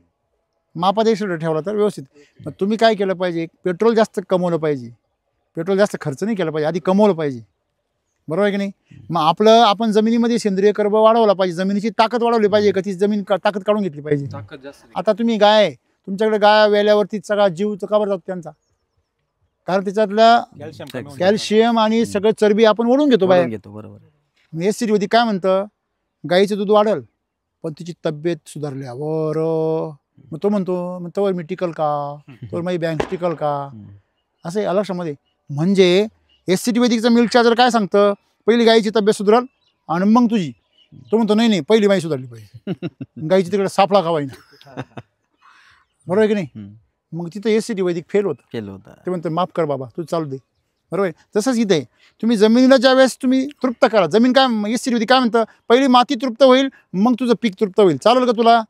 मापात एक्सेलेटर ठेवला तर व्यवस्थित. मग तुम्ही काय केलं पाहिजे? पेट्रोल जास्त कमवलं पाहिजे, पेट्रोल जास्त खर्च नाही केला पाहिजे, आधी कमवलं पाहिजे. बरोबर आहे की नाही? मग आपण जमिनीमध्ये सेंद्रिय कर्ब वाढवला पाहिजे, जमिनीची ताकद वाढवली पाहिजे का ती जमीन ताकद काढून घेतली पाहिजे. आता तुम्ही गाय, तुमच्याकडे गाय वेल्यावरती सगळा जीव काबर जातो त्यांचा, कारण त्याच्यातलं कॅल्शियम आणि सगळं चरबी आपण ओढून घेतो बाहेर. बरोबर. एसिड वैदिक काय म्हणतं? गाईचं दूध वाढल पण तिची तब्येत सुधारल्यावर मग तो म्हणतो मग तोवर मी टिकल का, तोवर माझी बँक टिकल का, असं आहे लक्षामध्ये. म्हणजे एसिड वैदिकचं मिल्क चार्जर काय सांगतं? पहिली गाईची तब्येत सुधारल आणि मग तुझी. तो म्हणतो नाही नाही, पहिली माई सुधारली पाहिजे. गाईची तिकडे सापळा खावाय ना. बरोबर आहे की नाही? मग तिथं एसिड वैदिक फेल होतं. ते म्हणतं माफ कर बाबा, तू चालू दे. बरोबर आहे. तसंच इथे तुम्ही जमिनीला ज्यावेळेस तुम्ही तृप्त करा, जमीन काय एसिड वैदिक काय म्हणतं? पहिली माती तृप्त होईल मग तुझं पीक तृप्त होईल. चालेल का तुला?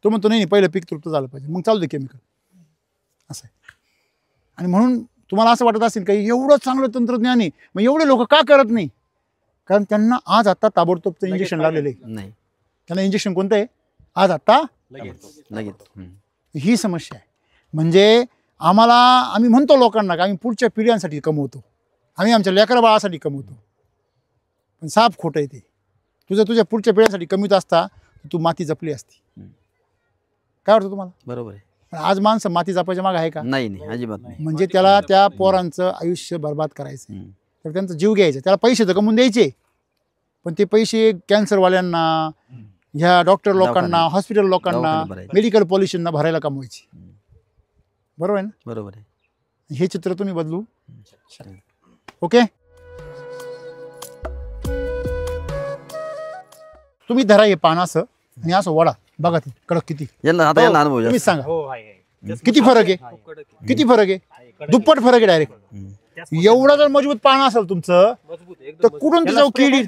तो म्हणतो नाही नाही, पहिलं पीक तृप्त झालं पाहिजे, मग चालू दे केमिकल. असं आहे. आणि म्हणून तुम्हाला असं वाटत असेल काही एवढं चांगलं तंत्रज्ञान आहे, मग एवढे लोक का करत नाही? कारण त्यांना आज आता ताबडतोब इंजेक्शन लागलेलं आहे. त्यांना इंजेक्शन कोणतं आहे? आज आता लगेच. ही समस्या आहे. म्हणजे आम्ही म्हणतो लोकांना की आम्ही पुढच्या पिढ्यांसाठी कमवतो, आम्ही आमच्या लेकरा बाळासाठी कमवतो, पण साफ खोटं आहे ते. तुझ्या पुढच्या पिढ्यांसाठी कमीत असता तू माती जपली असती. काय वाटतं तुम्हाला? बरोबर आहे. आज माणसं माती जपायच्या मागे आहे का? नाही, अजिबात नाही. म्हणजे त्याला त्या पोरांचं आयुष्य बर्बाद करायचं, तर त्यांचा जीव घ्यायचा, त्याला पैसे तर कमवून द्यायचे, पण ते पैसे कॅन्सरवाल्यांना, ह्या डॉक्टर लोकांना, हॉस्पिटल लोकांना, मेडिकल पॉल्युशनना भरायला कमवायची. बरोबर आहे ना? बरोबर आहे. हे चित्र तुम्ही बदलू. ओके, तुम्ही धरा हे पान असं आणि असं वडा, बघा ते कडक किती. तुम्ही सांगा किती फरक आहे, किती फरक आहे? दुप्पट फरक आहे डायरेक्ट. एवढं जर मजबूत पान असेल तुमचं तर कुठून तिचं किडी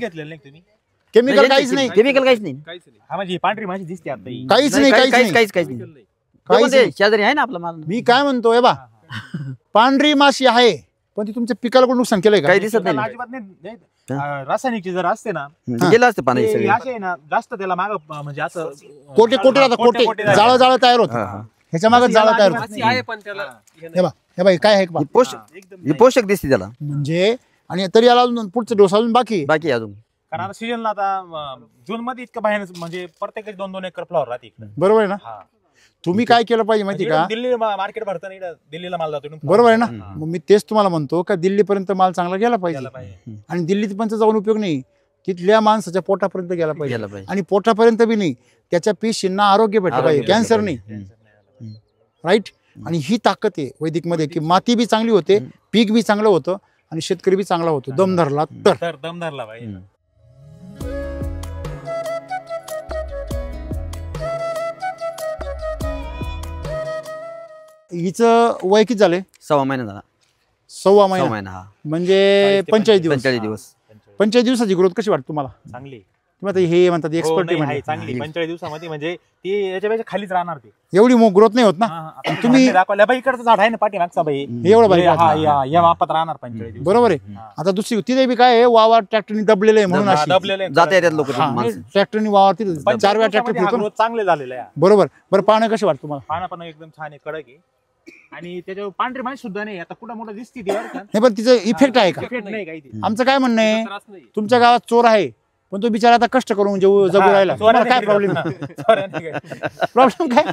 केमिकल काहीच नाही, केमिकल काहीच नाही, पांढरी माशी दिसते आता. काहीच नाही, काहीच नाही, काहीच नाही. शेजारी आहे ना आपला माल. मी काय म्हणतोय बा, पांढरी माशी आहे पण ती तुमच्या पिकाला कोण नुकसान केलंय का? काही दिसत नाही. रासायनिकची जर असते ना, गेलं असते पाणी जास्त त्याला माग म्हणजे असं कोटे कोटे जाळं जाळं तयार होत, ह्याच्या मागे जाळं तयार होत. हे काय आहे? पोषक दिसते त्याला म्हणजे. आणि तरी याला अजून पुढचं डोस अजून बाकी अजून. कारण सीजनला आता जून मध्ये इतकं बाहेर म्हणजे प्रत्येक 2-2 एकर फ्लॉवर राहते. बरोबर आहे ना? तुम्ही काय केलं पाहिजे माहिती का? दिल्ली मार्केट भरताना दिल्लीला माल जातो. बरोबर आहे ना? मग मी तेच तुम्हाला म्हणतो का दिल्लीपर्यंत माल चांगला गेला पाहिजे. आणि दिल्लीत पण जाऊन उपयोग नाही, तिथल्या माणसाच्या पोटापर्यंत गेला पाहिजे. आणि पोटापर्यंत बी नाही, त्याच्या पेशींना आरोग्य भेटलं पाहिजे, कॅन्सर नाही. राईट. आणि ही ताकद आहे वैदिक मध्ये की माती बी चांगली होते, पीक बी चांगलं होतं आणि शेतकरी बी चांगला होतो. दम धरला तर दम धरला पाहिजे. हिचं वय किती झाले? 6 महिना झाला. 6 महिना म्हणजे 45 दिवस. 45 दिवसाची ग्रोथ कशी वाटते तुम्हाला? चांगली. तुम्ही हे म्हणतात एक्सपर्ट आहे चांगली. 45 दिवसामध्ये म्हणजे ती याच्यापेक्षा खालीच राहणार. ते एवढी ग्रोथ नाही होत ना. तुम्ही दाखवल्या बाई इकडचं झाड आहे ना पाठीमागचा बाई, एवढं बाई या मापात राहणार 45 दिवस. बरोबर आहे. आता दुसरी तिथे बी काय वावर ट्रॅक्टरनी दबलेलं आहे म्हणून जाता येतात लोक. ट्रॅक्टरनी वावर तिथे 4 वेळा ट्रॅक्टर फिरतो. चांगले झालेलं आहे. बरोबर. बरं पानं कशी वाटतं तुम्हाला? पानं पण एकदम छान आहे, कडक आहे. आणि त्याच्यावर पांढरी माशी सुद्धा नाही. आता कुठं मोठं दिसते ती. नाही पण तिचं इफेक्ट आहे का? आमचं काय म्हणणं आहे, तुमच्या गावात चोर आहे पण तो बिचारा आता कष्ट करून जगू राहिला, काय प्रॉब्लेम? प्रॉब्लेम काय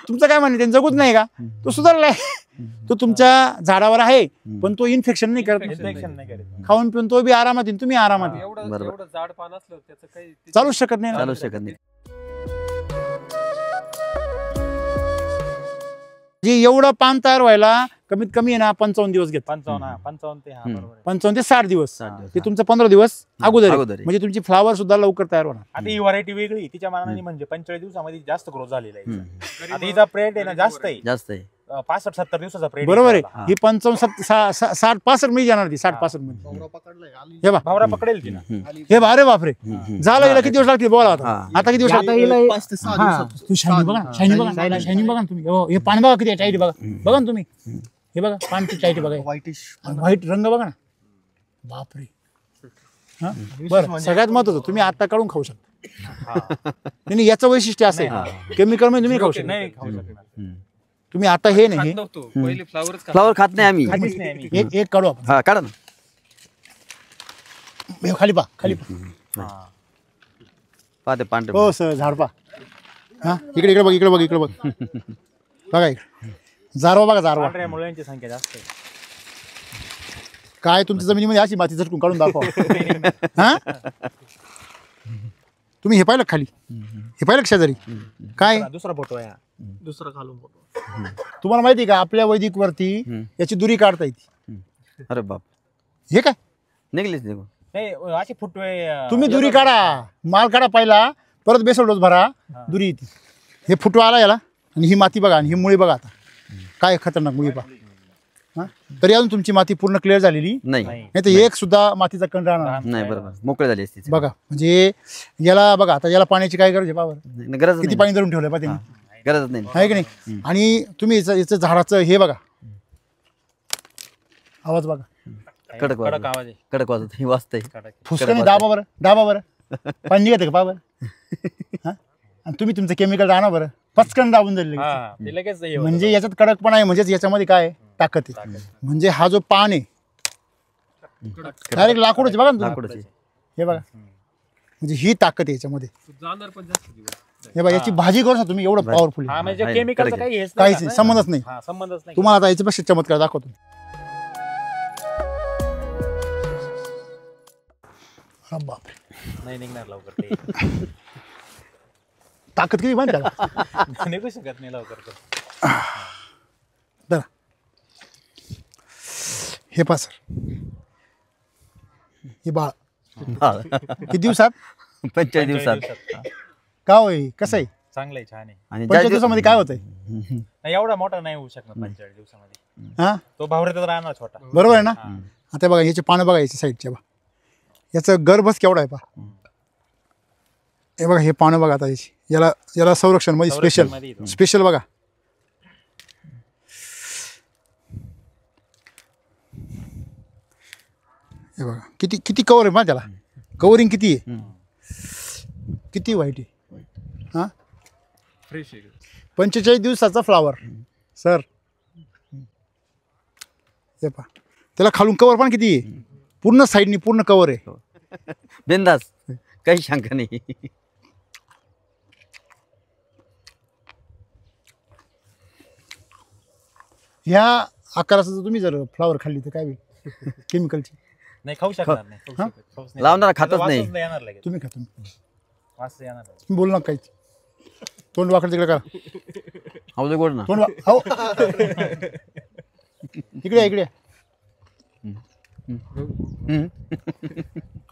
तुमचं काय म्हणणं? त्यांनी जगूच नाही का? तो सुधारलाय, तो तुमच्या झाडावर आहे पण तो इन्फेक्शन नाही करत, खाऊन पिऊन तो बी आरामात येईल, तुम्ही आरामात चालूच शकत नाही. जे एवढं पान तयार व्हायला कमीत कमी आहे ना 55 दिवस घेत. 55 ते 60 दिवस. ते तुमचं 15 दिवस अगोदर म्हणजे तुमची फ्लावर सुद्धा लवकर तयार होणार. आता ही व्हरायटी वेगळी तिच्या मानाने म्हणजे 45 दिवसामध्ये जास्त ग्रोथ झालेला आहे. आता हिचा प्रेट आहे ना जास्त आहे. 65-70 दिवसाचा प्रेड बरोबर आहे. ही 55-60-65 मध्ये जाणार ती 60-65 मध्ये. भावरा पकडलाय आली हे बा भावरा पकडेल ती ना. हे बा, अरे बापरे झालं. हिला किती दिवस लागतील बोला आता किती दिवस लागतील? 5 ते 6 दिवसात तू शायनिंग बघा ना, शायनिंग बघा ना, शायनिंग बघा ना तुम्ही. हो, हे पान बघा किती टाईट बघा. बघा ना तुम्ही, हे बघा पानची टाईट बघा, व्हाईटिश व्हाईट रंग बघा ना. बापरे. हा बरं, सगळ्यात महत्वाचं तुम्ही आता काढून खाऊ शकता. नाही याचं वैशिष्ट्य असं आहे, केमिकल मध्ये तुम्ही खाऊ शकता. नाही खाऊ शकणार. तुम्ही आता हे नाही पहिले फ्लावर खात नाही आम्ही. एक काढू आपण. हा काढा ना. हे खाली पा, खाली पा. पाहते पांढरे. हो सर, झाड पा. हा इकडे इकडे बघ, इकडे बघ, इकडे बघ. बघा इकडे जारवा बघा, जारवा. पांढऱ्या मुळ्यांची संख्या जास्त आहे. काय तुमच्या जमिनीमध्ये अशी माती झटकून काढून दाखवा. हा तुम्ही हे पाहिलं खाली, हे पाहिलं शेजारी काय दुसरा फोटो आहे. दुसरा घालून बघू. तुम्हाला माहिती का आपल्या वैदिक वरती याची दुरी काढता येते. अरे बाप, हे काय निघलेच निघून. नाही असे फुटवे तुम्ही दुरी काढा, माल काढा पहिला, परत बेसल डोस भरा, दुरी येते. हे फुटवा आला याला, आणि ही माती बघा, आणि ही मुळी बघा. आता काय खतरनाक मुळी पहा. हा तरी अजून तुमची माती पूर्ण क्लिअर झालेली नाही नाही तर एक सुद्धा मातीचा कण राहणार नाही. बरोबर, मोकळे झाली असती. बघा. म्हणजे याला बघा, आता याला पाण्याची काय गरज आहे पावर, गरज किती नाही, पाणी धरून ठेवलंय पाहिजे, गरज नाही. आहे की नाही. आणि तुम्ही याचं झाडाचं हे बघा, आवाज बघा, कडक कडक वाजत, आवाज आहे. कडक वाजत. ही वाजतंय. फुसकणी दाबा बरं, दाबा बरं, पाणी निघत का बरं. हा आणि तुम्ही तुमचं केमिकल आणा बरं, पचकन दाबून जाईल. हा, ते लगेच हे होतं. म्हणजे याच्यात कडकपणा आहे, म्हणजेच याच्यामध्ये काय आहे? ताकद आहे. म्हणजे हा जो पान आहे डायरेक्ट लाकूडच बघा ना तुम्ही. लाकूडची. हे बघा, म्हणजे ही ताकद आहे याच्यामध्ये. जाणार पण जास्त दिवस. हे बघा, याची भाजी करू शकता तुम्ही, एवढं पॉवरफुल हा आहे. म्हणजे आहे, केमिकलचं कडक आहे. काही हेच काहीच नाही नाही, ना. संबंधच नाही. हा, संबंधच नाही. तुम्हाला आता याच्यापेक्षा चमत्कार दाखवतो. हा बापरे, नाही निघणार लवकर ते. ताकद किती माहिती त्याला. निघू शकत नाही लवकर तो. बरं हे पा सर, हे बाळ किती दिवसात? 45 दिवसात. का होय, कसं आहे? चांगलं आहे, छान आहे. आणि 45 दिवसामध्ये काय होतंय? नाही, एवढा मोठा नाही होऊ शकणार 45 दिवसामध्ये. हा तो भावऱ्यातच राहणार छोटा. बरोबर आहे ना. आता बघा याचे पानं बघा, याच्या साईडच्या बघा, याचं गर्भच केवढा आहे पा. हे बघा हे पानं बघा आता याची, याला संरक्षण मध्ये स्पेशल बघा. हे बघा किती किती कवर आहे, त्याला कवरिंग किती आहे, किती व्हाईट आहे. हा फ्रेश आहे. 45 दिवसाचा फ्लावर सर. हे पहा त्याला खालून कवर पण किती आहे, पूर्ण साईडनी पूर्ण कवर आहे. बिंदास, काही शंका नाही. ह्या आकाराचं जर तुम्ही जर फ्लावर खाल्ली तर काय होईल, केमिकलची. नाही खाऊ शकणार नाही. खाऊच नाही. लावणारा खातच त्याचा नाही. वासच येणार लगेच. तुम्ही खा, तुम्ही येणार लगेच. तुम्ही बोलू नका काहीच. तोंड वाकड तिकडे करा, हौदे गोड ना. तोंड हो इकडे इकडे.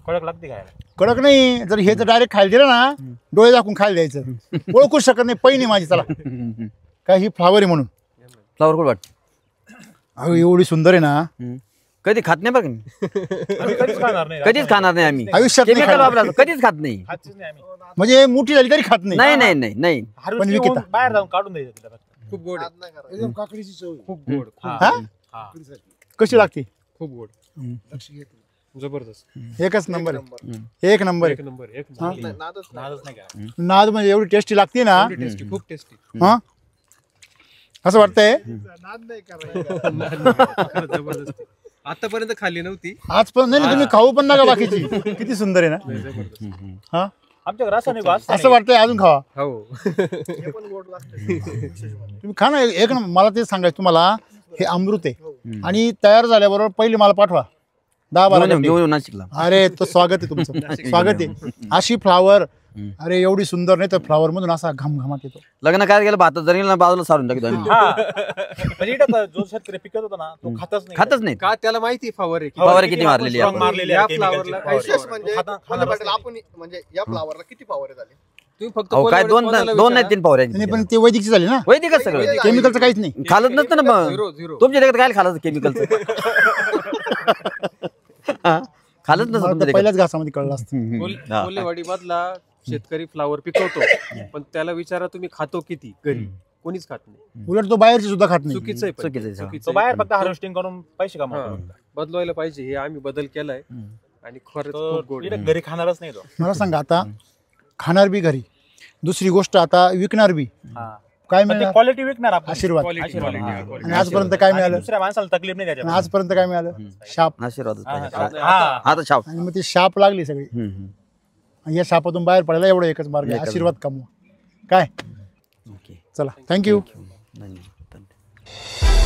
कडक लागते काय? कडक नाही, जर हे जर डायरेक्ट खायला दिलं ना, डोळे दाखवून खायला द्यायचं. ओळखूच शकत नाही, पहिली माझी चला काय ही फ्लावर आहे म्हणून. फ्लावर गोड वाटत. अहो एवढी सुंदर आहे ना, कधी खात नाही बरं. आम्ही कधीच खाणार नाही. कधीच खाणार नाही आम्ही. आयुष्यात नाही केमिकल खाणार. वापरायचं कधीच खात नाही. खातच नाही आम्ही. म्हणजे मोठी झाली तरी खात नाही. नाही नाही नाही नाही. हारूची विकिता. होऊन बाहेर जाऊन काढून द्यायचं तिला फक्त. खूप गोड आहे. आज नाही करायचं. काकडीची चव. खूप गोड. हा हा. कशी लागते? खूप गोड. जबरदस्त. एकच नंबर आहे, एक नंबर एक आहे. नंबर. एक हा? नंबर. नादच नाही. नादच नाही काय. नाद म्हणजे एवढी टेस्टी लागते ना. टेस्टी, खूप टेस्टी. हा असं वाटतंय. नाद नाही करायचं. खरंच जबरदस्त. आतापर्यंत खाल्ली नव्हती. आज पण नाही, तुम्ही खाऊ पण नका बाकीची. किती सुंदर आहे ना. हा आमच्याकडे रासायनिक वास असं वाटतंय अजून खावा. हो. हे पण गोड लागतं. तुम्ही खा ना एक नंबर. मला ते सांगायचं तुम्हाला, हे अमृत आहे. आणि तयार झाल्याबरोबर पहिले मला पाठवा 10-12 घंटे. घेऊन नाशिकला. अरे तो स्वागत आहे तुमचं, स्वागत आहे. अशी फ्लावर, अरे एवढी सुंदर, नाही तर फ्लावर मधून असा घमघमाट येतो. लग्न काय गेलं भात जरी बाजूला सारून टाकतो आम्ही. म्हणजे इथं जो शेतकरी पिकत होता ना, तो खातच नाही. का त्याला माहिती फवार आहे. फवार किती मारलेली strong आपण. मारलेली या आहे, chemical फ्लावरला ची काही फवार. विशेष म्हणजे खाणार मला वाटेल नाही. आपण म्हणजे या फ्लावरला किती फवारे झाले? तुम्ही फक्त अहो काय कोल्हेवाडीत दोन कोणाला दोन नाही विचारा. 3 फवारे नाही पण ते वैदिकची झाली ना, वैदिकच सगळं केमिकलचं काहीच नाही. खालत नसतं ना मग झिरो झिरो तुमच्या देखत काय खालच केमिकलचं खालच मला नसतं तर पहिल्याच घासामध्ये कळलं असतं. कोल्हेवाडी मधला शेतकरी फ्लावर पिकवतो पण त्याला विचारा तुम्ही खातो किती घरी, कोणीच खात नाही. उलट तो बाहेरची सुद्धा खात नाही. चुकीचं आहे पण. चुकीचं आहे. चुकीचं तो आहे. बाहेर फक्त हार्वेस्टिंग करून पैसे कमवतो. हा. बदलवायला पाहिजे, हे आम्ही बदल केलाय आणि खरंच तो खूप गोड इकडे आहे. घरी खाणारच नाही तो. मला सांगा आता खाणार बी घरी, दुसरी गोष्ट आता विकणार बी, काय पण ते मिळणार? क्वालिटी विकणार आपण. आशीर्वाद. आशीर्वाद. आणि आजपर्यंत काय आणि मिळालं? दुसऱ्या माणसाला तकलीफ नाही आणि त्याच्यात. आजपर्यंत काय मिळालं? शाप. आशीर्वादच पाहिजे. हा. हा तर छाप आणि मग ती शाप लागली सगळी. आणि या शापातून बाहेर पडायला एवढं एकच मार्ग आहे, आशीर्वाद कमवा. काय ओके चला, थँक्यू. धन्यवाद.